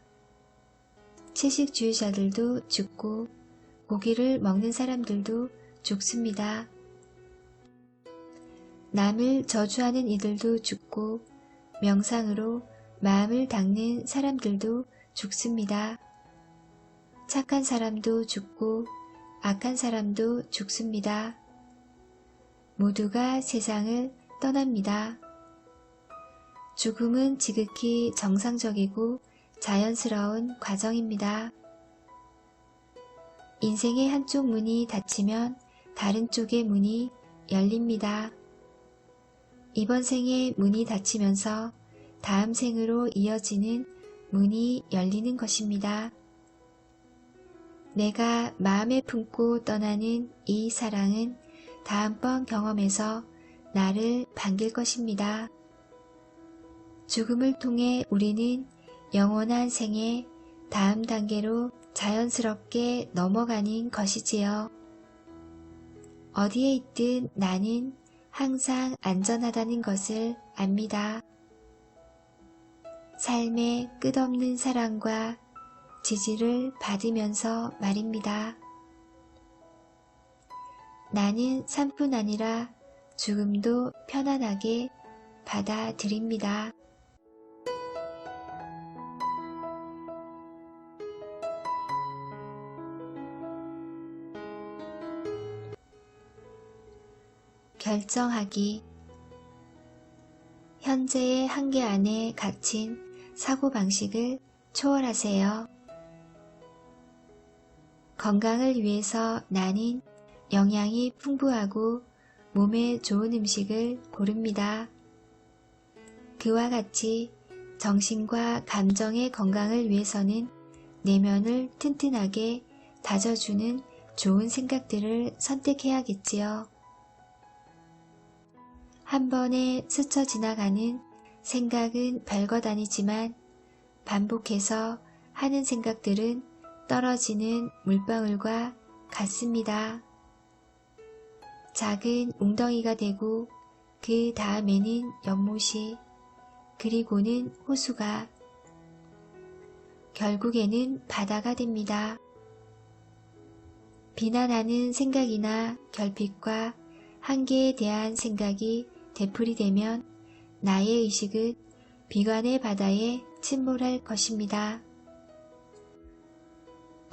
채식주의자들도 죽고 고기를 먹는 사람들도 죽습니다. 남을 저주하는 이들도 죽고 명상으로 마음을 닦는 사람들도 죽습니다. 착한 사람도 죽고 악한 사람도 죽습니다. 모두가 세상을 떠납니다. 죽음은 지극히 정상적이고 자연스러운 과정입니다. 인생의 한쪽 문이 닫히면 다른 쪽의 문이 열립니다. 이번 생의 문이 닫히면서 다음 생으로 이어지는 문이 열리는 것입니다. 내가 마음에 품고 떠나는 이 사랑은 다음번 경험에서 나를 반길 것입니다. 죽음을 통해 우리는 영원한 생의 다음 단계로 자연스럽게 넘어가는 것이지요. 어디에 있든 나는 항상 안전하다는 것을 압니다. 삶의 끝없는 사랑과 지지를 받으면서 말입니다. 나는 삶뿐 아니라 죽음도 편안하게 받아들입니다. 결정하기. 현재의 한계 안에 갇힌 사고방식을 초월하세요. 건강을 위해서 나는 영양이 풍부하고 몸에 좋은 음식을 고릅니다. 그와 같이 정신과 감정의 건강을 위해서는 내면을 튼튼하게 다져주는 좋은 생각들을 선택해야겠지요. 한 번에 스쳐 지나가는 생각은 별것 아니지만 반복해서 하는 생각들은 떨어지는 물방울과 같습니다. 작은 웅덩이가 되고 그 다음에는 연못이, 그리고는 호수가, 결국에는 바다가 됩니다. 비난하는 생각이나 결핍과 한계에 대한 생각이 되풀이되면 나의 의식은 비관의 바다에 침몰할 것입니다.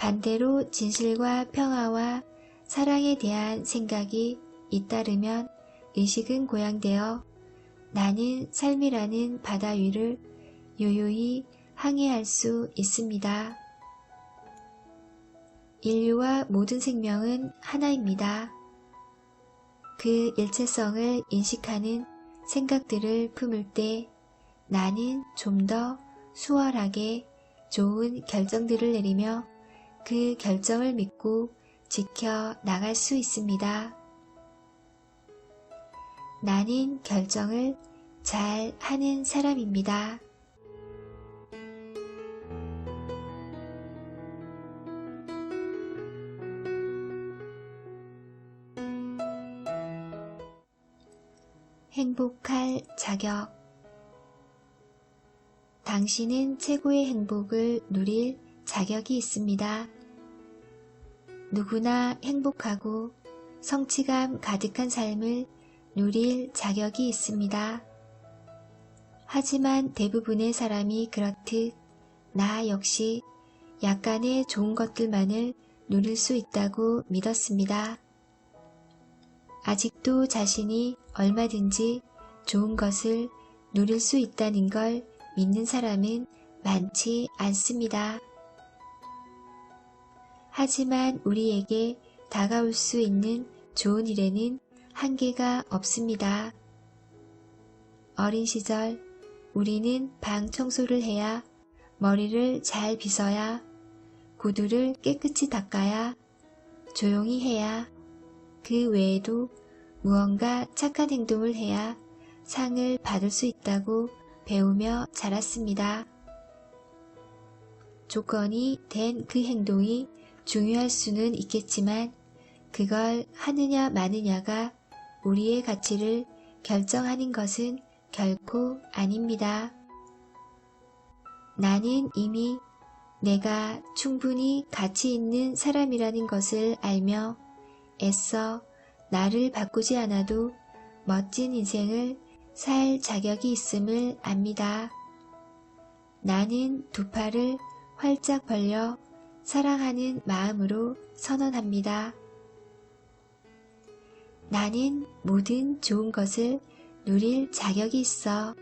반대로 진실과 평화와 사랑에 대한 생각이 잇따르면 의식은 고양되어 나는 삶이라는 바다 위를 요요히 항해할 수 있습니다. 인류와 모든 생명은 하나입니다. 그 일체성을 인식하는 생각들을 품을 때 나는 좀 더 수월하게 좋은 결정들을 내리며 그 결정을 믿고 지켜 나갈 수 있습니다. 나는 결정을 잘 하는 사람입니다. 행복할 자격. 당신은 최고의 행복을 누릴 자격이 있습니다. 누구나 행복하고 성취감 가득한 삶을 누릴 자격이 있습니다. 하지만 대부분의 사람이 그렇듯 나 역시 약간의 좋은 것들만을 누릴 수 있다고 믿었습니다. 아직도 자신이 얼마든지 좋은 것을 누릴 수 있다는 걸 믿는 사람은 많지 않습니다. 하지만 우리에게 다가올 수 있는 좋은 일에는 한계가 없습니다. 어린 시절 우리는 방 청소를 해야, 머리를 잘 빗어야, 구두를 깨끗이 닦아야, 조용히 해야, 그 외에도 무언가 착한 행동을 해야 상을 받을 수 있다고 배우며 자랐습니다. 조건이 된 그 행동이 중요할 수는 있겠지만 그걸 하느냐 마느냐가 우리의 가치를 결정하는 것은 결코 아닙니다. 나는 이미 내가 충분히 가치 있는 사람이라는 것을 알며 애써 나를 바꾸지 않아도 멋진 인생을 살 자격이 있음을 압니다. 나는 두 팔을 활짝 벌려 사랑하는 마음으로 선언합니다. 나는 모든 좋은 것을 누릴 자격이 있어.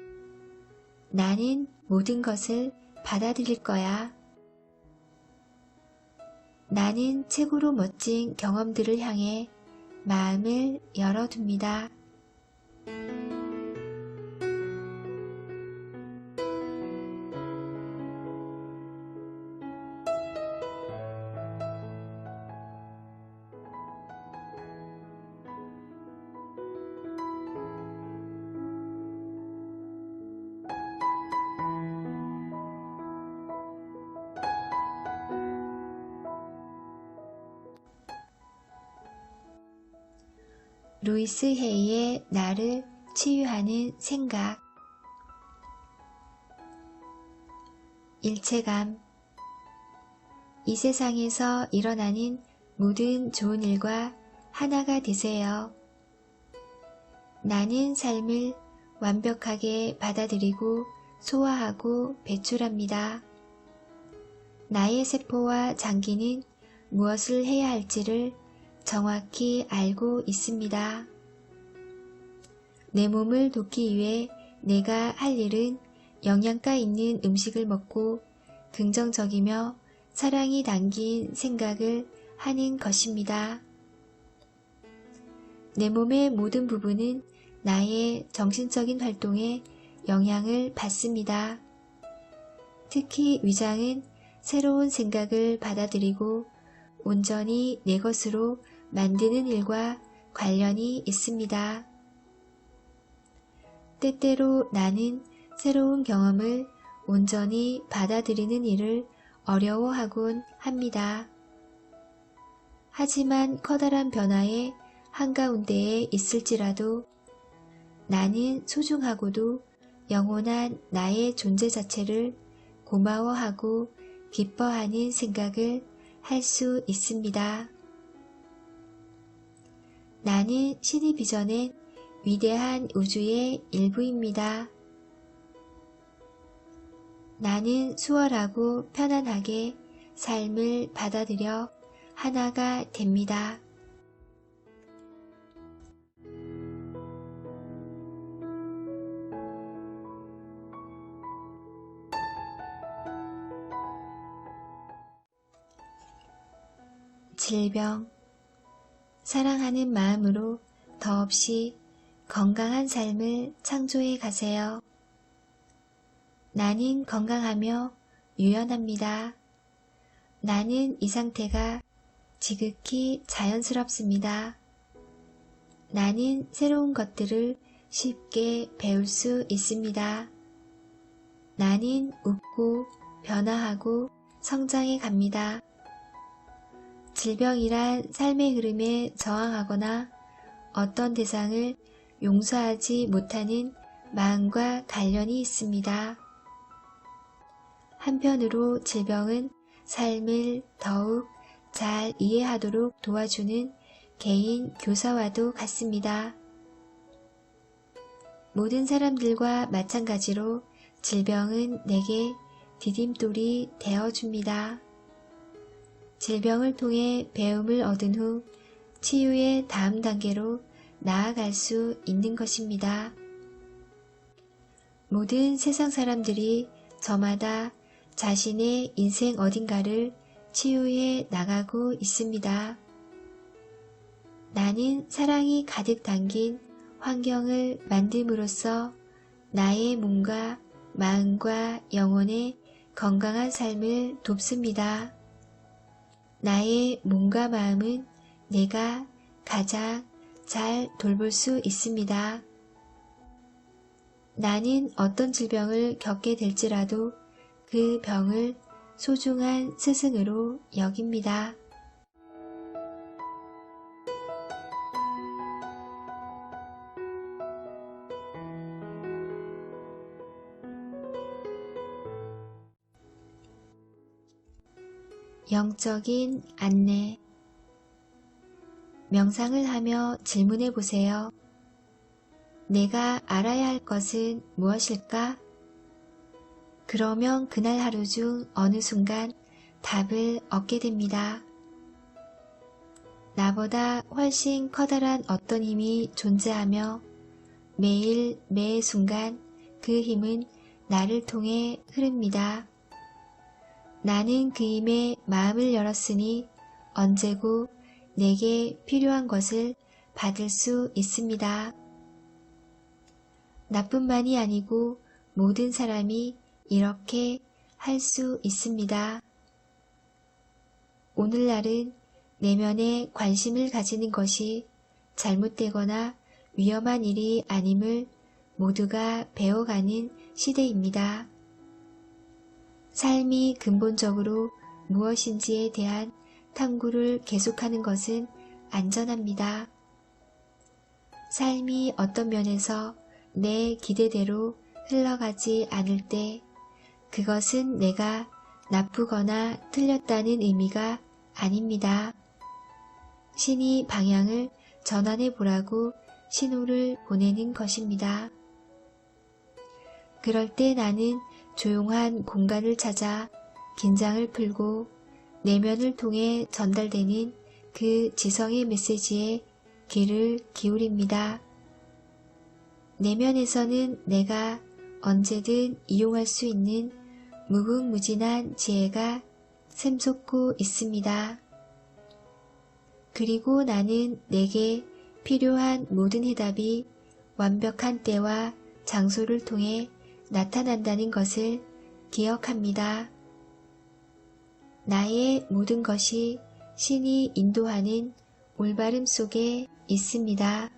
나는 모든 것을 받아들일 거야. 나는 최고로 멋진 경험들을 향해 마음을 열어둡니다. 루이스 헤이의 나를 치유하는 생각. 일체감. 이 세상에서 일어나는 모든 좋은 일과 하나가 되세요. 나는 삶을 완벽하게 받아들이고 소화하고 배출합니다. 나의 세포와 장기는 무엇을 해야 할지를 정확히 알고 있습니다. 내 몸을 돕기 위해 내가 할 일은 영양가 있는 음식을 먹고 긍정적이며 사랑이 담긴 생각을 하는 것입니다. 내 몸의 모든 부분은 나의 정신적인 활동에 영향을 받습니다. 특히 위장은 새로운 생각을 받아들이고 온전히 내 것으로 만드는 일과 관련이 있습니다. 때때로 나는 새로운 경험을 온전히 받아들이는 일을 어려워하곤 합니다. 하지만 커다란 변화의 한가운데에 있을지라도 나는 소중하고도 영원한 나의 존재 자체를 고마워하고 기뻐하는 생각을 할 수 있습니다. 나는 신이 빚어낸 위대한 우주의 일부입니다. 나는 수월하고 편안하게 삶을 받아들여 하나가 됩니다. 질병. 사랑하는 마음으로 더없이 건강한 삶을 창조해 가세요. 나는 건강하며 유연합니다. 나는 이 상태가 지극히 자연스럽습니다. 나는 새로운 것들을 쉽게 배울 수 있습니다. 나는 웃고 변화하고 성장해 갑니다. 질병이란 삶의 흐름에 저항하거나 어떤 대상을 용서하지 못하는 마음과 관련이 있습니다. 한편으로 질병은 삶을 더욱 잘 이해하도록 도와주는 개인 교사와도 같습니다. 모든 사람들과 마찬가지로 질병은 내게 디딤돌이 되어줍니다. 질병을 통해 배움을 얻은 후 치유의 다음 단계로 나아갈 수 있는 것입니다. 모든 세상 사람들이 저마다 자신의 인생 어딘가를 치유해 나가고 있습니다. 나는 사랑이 가득 담긴 환경을 만듦으로써 나의 몸과 마음과 영혼의 건강한 삶을 돕습니다. 나의 몸과 마음은 내가 가장 잘 돌볼 수 있습니다. 나는 어떤 질병을 겪게 될지라도 그 병을 소중한 스승으로 여깁니다. 영적인 안내. 명상을 하며 질문해 보세요. 내가 알아야 할 것은 무엇일까? 그러면 그날 하루 중 어느 순간 답을 얻게 됩니다. 나보다 훨씬 커다란 어떤 힘이 존재하며 매일 매 순간 그 힘은 나를 통해 흐릅니다. 나는 그 힘에 마음을 열었으니 언제고 내게 필요한 것을 받을 수 있습니다. 나뿐만이 아니고 모든 사람이 이렇게 할 수 있습니다. 오늘날은 내면에 관심을 가지는 것이 잘못되거나 위험한 일이 아님을 모두가 배워가는 시대입니다. 삶이 근본적으로 무엇인지에 대한 탐구를 계속하는 것은 안전합니다. 삶이 어떤 면에서 내 기대대로 흘러가지 않을 때 그것은 내가 나쁘거나 틀렸다는 의미가 아닙니다. 신이 방향을 전환해 보라고 신호를 보내는 것입니다. 그럴 때 나는 조용한 공간을 찾아 긴장을 풀고 내면을 통해 전달되는 그 지성의 메시지에 귀를 기울입니다. 내면에서는 내가 언제든 이용할 수 있는 무궁무진한 지혜가 샘솟고 있습니다. 그리고 나는 내게 필요한 모든 해답이 완벽한 때와 장소를 통해 나타난다는 것을 기억합니다. 나의 모든 것이 신이 인도하는 올바름 속에 있습니다.